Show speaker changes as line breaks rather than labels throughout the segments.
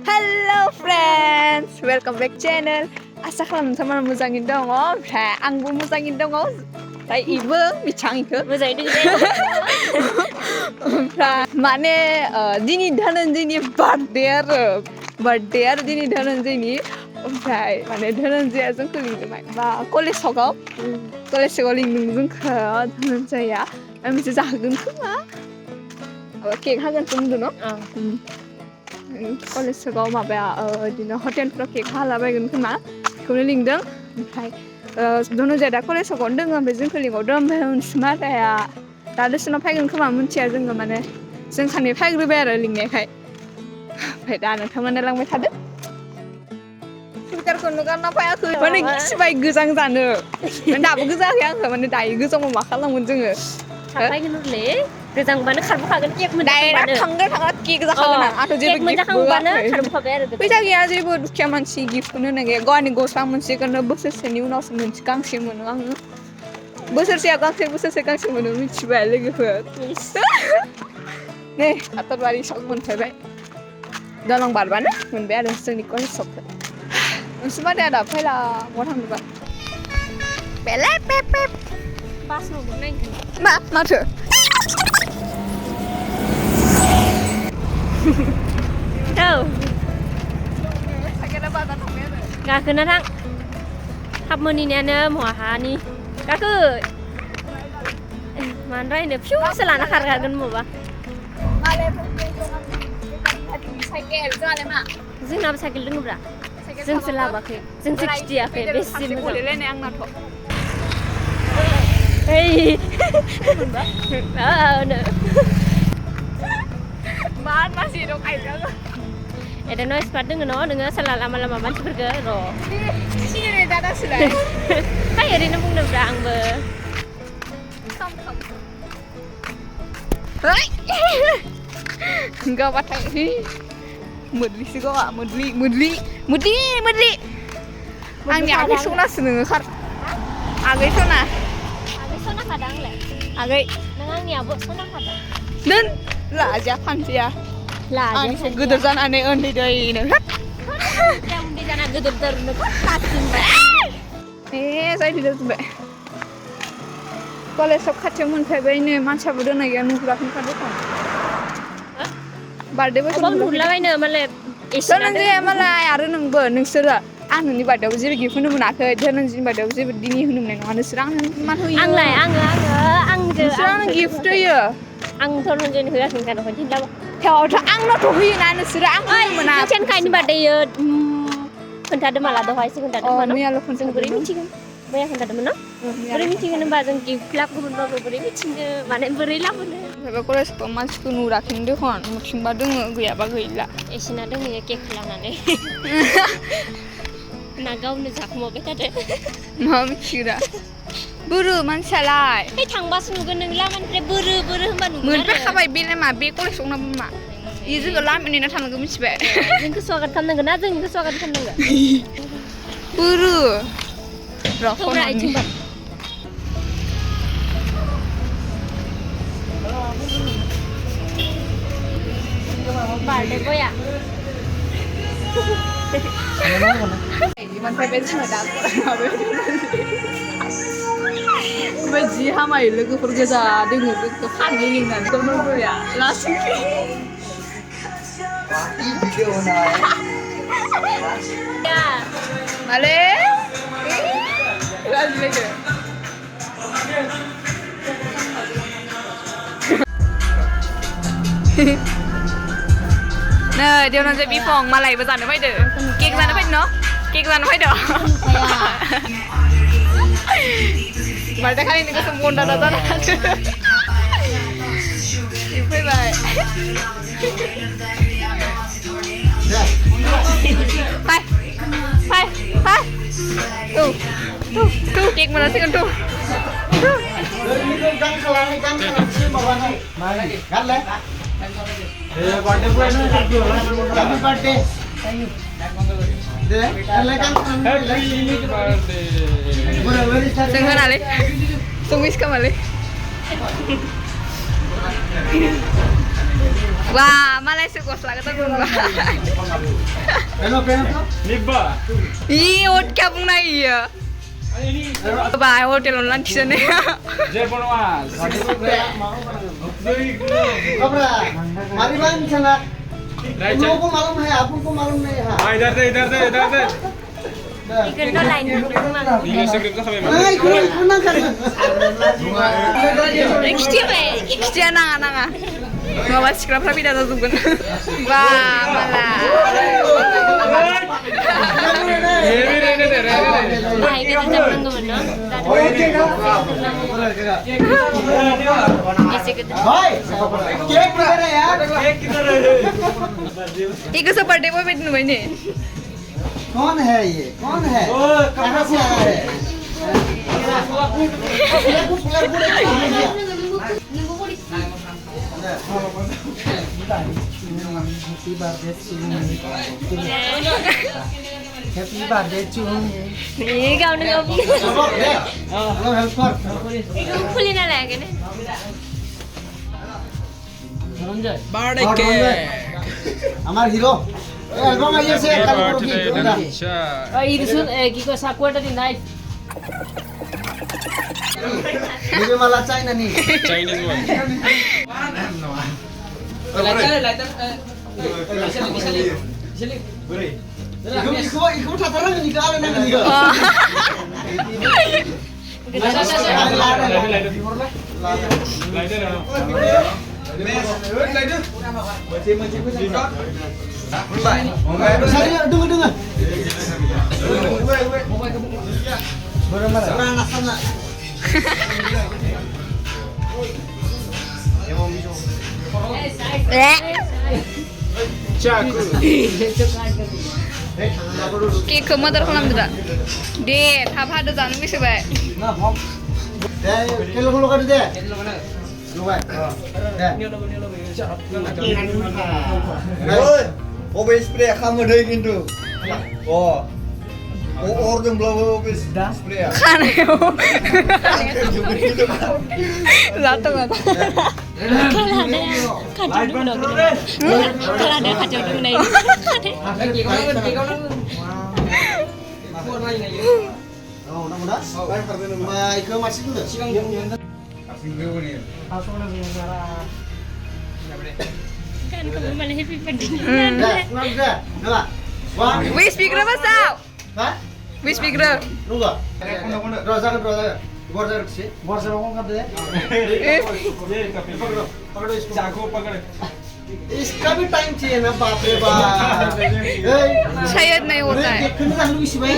Hello friends, welcome back channel. Asa खालामो नोंथांमोना मोजाङैनो दङ ओमफ्राय आंबो मोजाङैनो दङ ओमफ्राय इबो बिथां इखो
मोजाङै दङ
ओमफ्राय माने दिनै धनन्जयनि बार्थडे आरो दिनै धनन्जयनि ओमफ्राय माने धनन्जयआ जोंखौ लिंदोंमोन बा कलेज सकाव लिंदों जोंखौ धनन्जयआ मोनसे जाहोगोन खोमा केक हागोनसो बुंदों न' कलेज सकाव माबाया बिदिनो हटेलफ्राव केक हालाबायगोन खोमा बेखौनो लिंदों ओमफ्राय धनन्जयआ दा कलेज सकावनो दङ ओमफ्राय जोंखौ लिंहरदों ओमफ्राय अनसुमाराया दा दसेनाव फैगोन खोमा मिथिया जोङो माने जों सानै फैग्रोबाय आरो लिंनायखाय ओमफ्राय दा नोंथांमोना लांबाय थादो सुइटारखौनो गानना फैयाखै माने गिसिबाय गोजां जानो दाबो गोजाङाखै आंखौ माने दायो गोजांबा मा खालामगोन जोङो
थांबायगोनलै गोजांबानो खारबोखागोन केक
डाइरेक्ट थांग्रा केक जाखागोन आंथ' जेबो गिफ्ट
खारबोखाबाय आरो
फैसा गैया जेबो दुखिया मानसि गिफ्टखौनो होनाय गैया गावनि गस्ला मोनसेखौनो बोसोरसेनि उनावसो मोनसे गांसे मोनो आङो बोसोरसेया बोसोरसे गांसे मोनो मिथिबाय लोगोफोर नै आतरबारि सक मोनफैबाय दलं बारबानो मोनबाय आरो जोंनि कलेज सकखौ अनसुमाराया दा फैला बहा थांदोंबा बेले पेप
बास नुदों
माथो
औ गाखोना थां थाब मोनहैनायानो महाहानि गाखो मानो रायनो फिउसो लाना खारगारगोन माबा जोंनाबो साइकेल दङब्रा जोंसो लाबाखै जोंसो खिथियाखै बेसे मोजां
आंनाथ'
Ada noise part dengan dengan salah lama-lama mancing pergi roh.
Sini ni dah selesai.
Hai hari ni pun dah berang ber.
Hai. Enggak patah ni. Mudli sih kok, mudli. Ang ni agak sona seneng kar. Agak sona.
Agak sona kadang le.
Agak.
Nengang ni abot sona kadang.
Dan lah aja pansia.
Lah
aja. Gedor jangan aneh undi doi ni.
Yang undi jangan gedor ni. Kasih mbak.
Saya tidak sebab. Kalau sok kacau muntai ini macam bodoh nak yang nukrak ni kan betul. Birthday betul.
Abang nuklah ini malah.
Dhananjay मालाय आरो नोंबो नोंसोरो आं नोंनि बार्थडेआव जेबो gift होनो मोनाखै धनन्जयनि बार्थडेआव जेबो दिनै होनो मोननाय नङा नोंसोर आंनो मान होयो
आंलाय
नोंसोर आंनो गिफ्ट होयो
आं धनन्जयनो होआखै kan खिन्थाबो
थेवथ' आंनावथ' होयोना नोंसोरो आं होनो मोना
मिथियानखायनि बार्थडे खोन्थादो माला दहायसो खोन्थादोंमोन
मैयाल'
जों बोरै मिथिगोन मैया खोन्थादोंमोन न बोरै मिथिगोन होनबा जों गिफ्ट लाबोगोनबाबो बोरै मिथिनो माने बोरै लाबोनो
बे कलेजखौ मानसिखौ नुराखैनो दखन नुथिंबा दोङो गैयाबा गैला
एसेना दोङो केक लानानै ना गावनो जाखुमाबाय थादो
मा मिथिग्रा बोरो मानसियालाय
है थांबासो नुगोन नों लामानिफ्राय बोरो होनबा नुगोन
मोनफैखाबाय बेलाय मा बे कलेजाव नामा मा इ जोङो लामानिनो थानांगौ मिथिबाय
जोंखौ स्वागत खालामनांगोन ना जोंखौ स्वागत खालामनांगोन
बोरो
थौब्रा इथिंबा बार्थडे बया
मोनफैबाय जोङो दा ओमफ्राय जि हामायो लोगोफोर गोजा दोङो जोंखौ खानै लिंनानै धनन्जया लासै माले रायज्लायदो नै धनन्जय बिफं मालायबो जानो फैदो केक जानो फैदो न' केक जानो फैदो बार्थडे खालि नोंखौ सोंबन्दा जानो हादो फैबाय फाय tuh केक मोनासिगोन tuh
birthday boy no happy birthday thank you
Sing kenali Sing wis kamali Wah, malaysia gosla kata bunga.
Nibba.
Ih, hot kya bunga iya. Bye, hotel on lunch sana.
Jeponwas.
कपड़ा हमारी बात चला तुम लोगों को मालूम है आपको को मालूम नहीं है
हाँ इधर से
Ikan no lain
Ini script का समय
नहीं कोई ना कर
Ikstiya nanga nanga. Ngawas scrap tapi dah tutupan. Wah, malah.
Nah, ikan jam nang mana? Isi kita.
भाई केक किधर है यार
Ika sa birthday mo pwede naman eh.
कौन है ये कौन है कहाँ से आया है happy birthday to
Ini kau nak apa?
Hello help कर
Ikan pulih nak lagi ni.
Birthday
আমার হিরো এলবাম আইছে কাল করবি
Irisun কি কয় সাকুয়াটা দি নাইফ
ভিডিও মালা চাই না নি
Chinese one.
ইকো ঠাতারা নি কালে না নি Sari dengar dengar. Mana sana?
Cake ke mother kolam tidak. Deh, thap hadu janu bisa bay.
Na bom. Deh, kilo kilo kado deh. Lu bay. Deh.
Oi, obe spray kamu deh gitu. Oh, orang belum obe spray.
Kana yo. Jatuh nggak?
Kalau ada kacau dulu nak. Kalau ada kacau dulu nak.
Oh, na muda. Ma iko masih dulu.
Kan kamu malah happy birthday.
Deh, deh. Nah. Wah.
Wih speaker apa sao?
Hah?
Wih speaker.
Ruga. Roza kan roza. Borza रखिए borza लोगों का दे पकड़ो इसको
चाकू पकड़.
इसका भी time चाहिए ना बाप रे बाप
शायद नहीं होता है.
देखने का लुइस भाई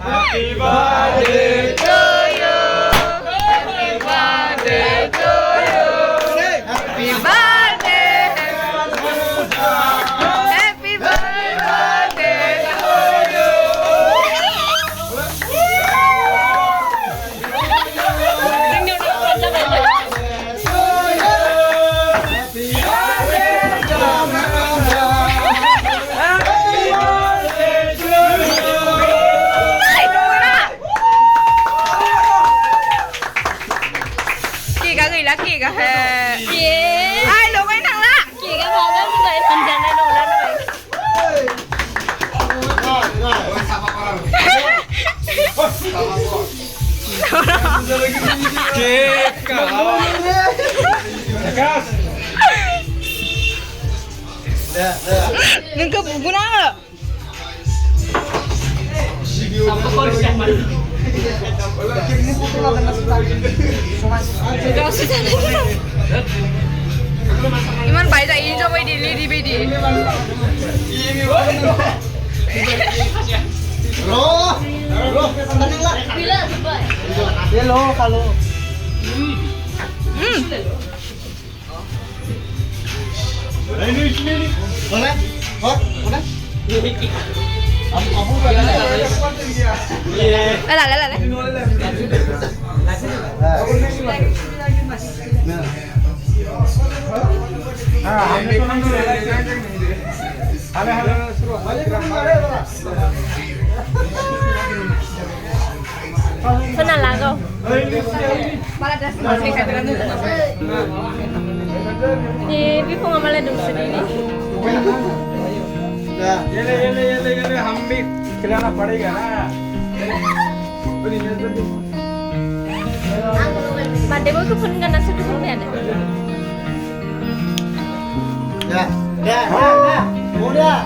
Happy birthday
To you. Happy birthday to you. Happy birthday. Happy birthday to you. Ay, tunggu na. Kika gửi lá kika hè. Ai lúc anh thằng lạ.
Kira kan bawa tu kai panjang dah dulu lah.
Cake kau. Gas.
Đừng có bù nó rồi. Iman baik dah ini coba di lady baby.
ro tenang lah
Bila sebab.
hello kalau boleh hot boleh Abu
Lah lah lah lah.
Senang lah kau.
Malah das masih kadang
Bipong malah dong sendiri.
Dah.
ये हम भी खिलाना पड़ेगा ना
Pada mau ke pun kan nasi dulu ya.
Dah. Dah. Udah.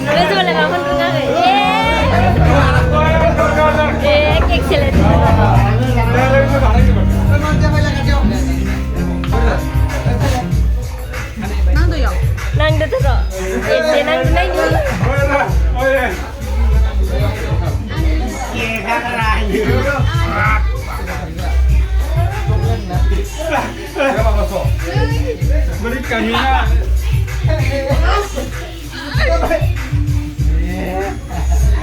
Udah sebelah kapan enggak? Excellent. Nang dito to. Nang nang
beli kaminya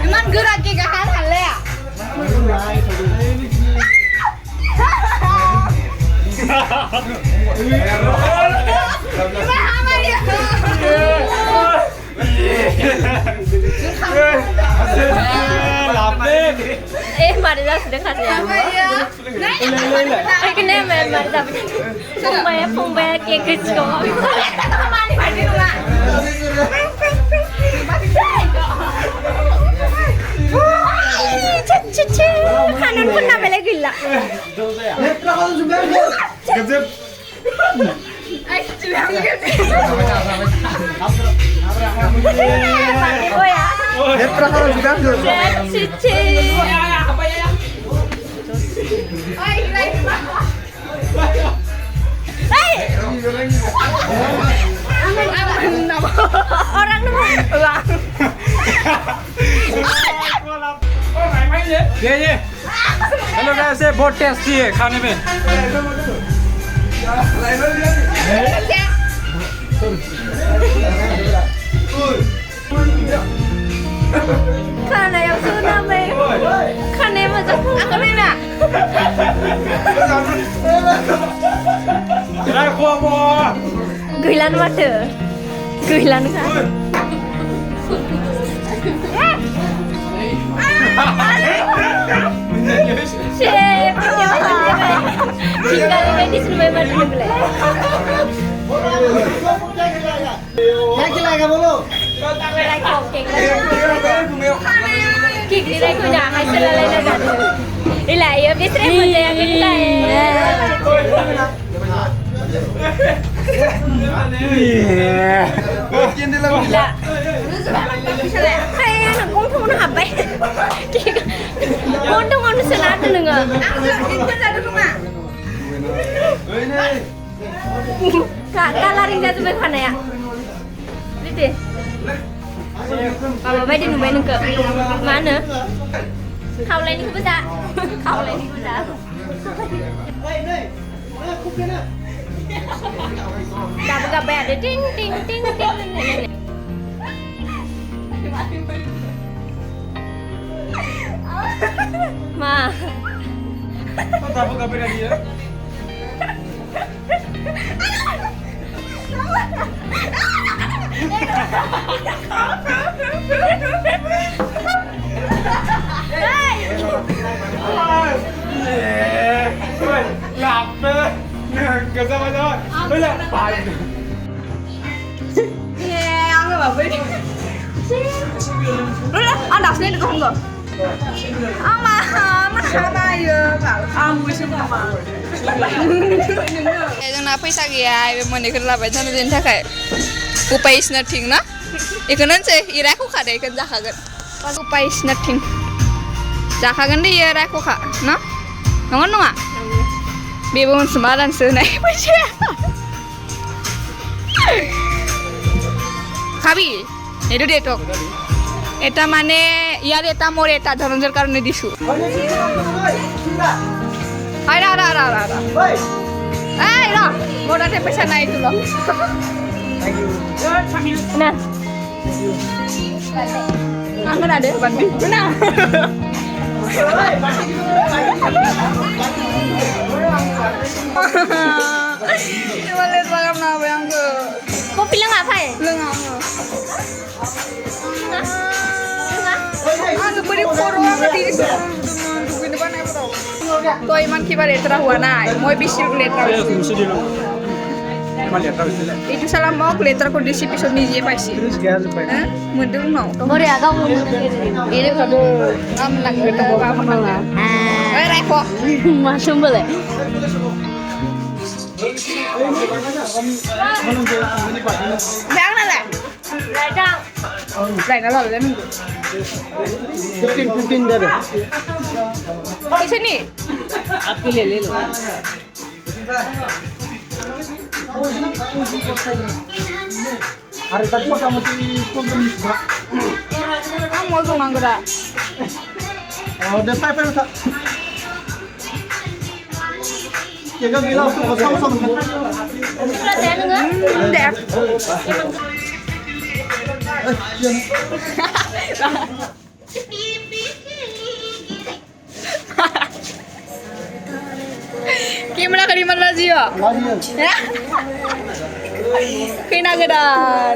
Emang gerak ke hal ya?
Marida sudah kasih ya. Kena Marida. Pembaya kek kecil. Kanan pun nak bela gila.
gajab
Oh ya.
Netra kalau sudah dulu.
Cici. Orang nama.
ये hello guys ये बहुत tasty है खाने में
Karena yang sudah karena yang macam aku ni nak.
Rakho mo
Guilan mata. Guilan kan. Chef, jika ini di sini memang dulu boleh.
क्या खिलाएगा बोलो
Kik di sini aku jangan selalu ada. Ilah, ya bisa macam yang kita
bikin di lagu
Hey, anak kau tu mana apa? Kau tu mana selatan dengar? Kak lari dah tu berkana ya? Lihat. Kalau bayi nu bayi nu ke mana? Kau lain ni besar. Kau lain ni besar. Dah buka bayar ada ting ting ting ting. Ma.
Apa kabar dia? Lapar. Kesal macam. Boleh.
Ang apa ini? Udah, anda sini kau enggak? Ama, apa ya? Ang musim apa? जोंना फैसा गैया मोनैखौनो लाबाय थानो बेनि थाखाय उपाय इज नाथिं ना बेखौनो होनसै इ रायख'खा दे बेखौनो जाखागोन उपाय इज नाथिं जाखागोन दे इयो रायख'खा ना नंगौ नङा बेबो मोनसे मालानसो होनाय फैसाया খাবি এইটো দে তোক এটা মানে ইয়াৰ এটা মোৰ এটা ধনঞ্জয়ৰ কাৰণে দিছো আৰা আৰা আৰা আৰা এই ৰ মোৰ তাতে পইচা নাই এইটো ল
Nah,
angin ada bandi nah Coba lihat malam apa yang ke
Kopi lang apa ya?
lengang. Ano beri poro ang diri sa dugo ni banay bro. Toy man kibare trahuan ay. Moy bisir letra. Itu salah mau letra kondisi episode ni je paisi. Mendung mau.
Mori agak mau ini kado.
Am lang gitu apa menang. Eh repo.
Masuk boleh.
Yang nala.
Radang.
Lain nala dan.
15 Day Day
Di sini.
आपके लिए ले लो
अरे तक काम
Kamu mau tuh nganggara.
दे pipe था 얘가 gila aku sama-sama
Sudah saya dengar.
Dek. Gimana ka di Malaysia? Ya? Kinagedan.